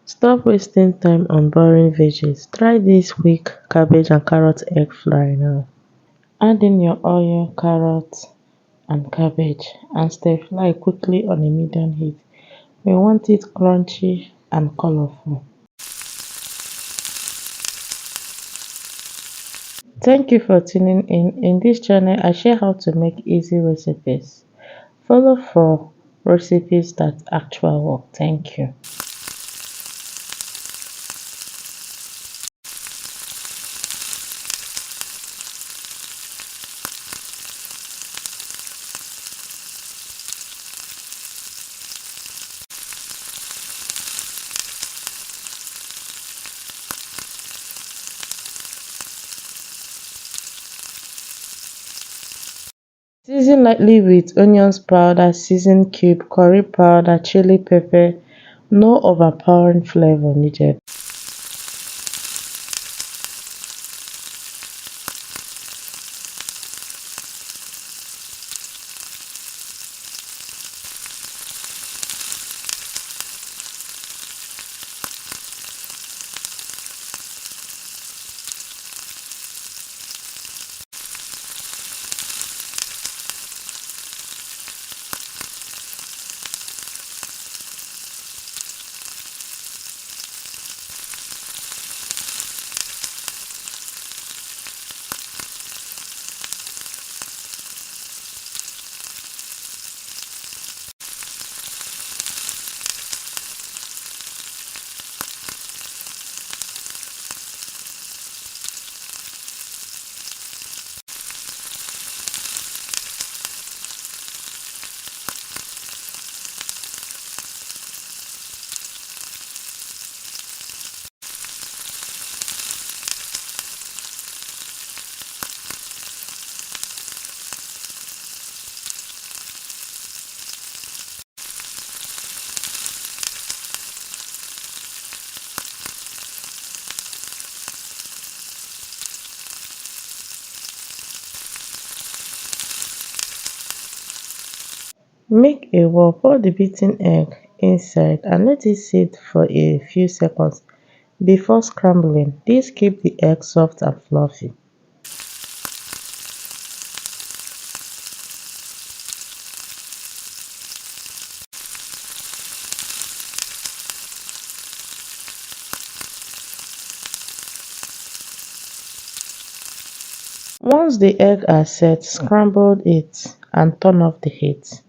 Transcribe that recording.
Stop wasting time on boring veggies. Try this quick cabbage and carrot egg fry now. Add in your oil, carrot and cabbage and stir fry quickly on a medium heat. We want it crunchy and colorful. Thank you for tuning in. In this channel, I share how to make easy recipes. Follow for recipes that actually work. Thank you. Season lightly with onions powder, season cube, curry powder, chili pepper. No overpowering flavor needed. Make a wall, pour the beaten egg inside and let it sit for a few seconds before scrambling. This keeps the egg soft and fluffy. Once the eggs are set, scramble it and turn off the heat.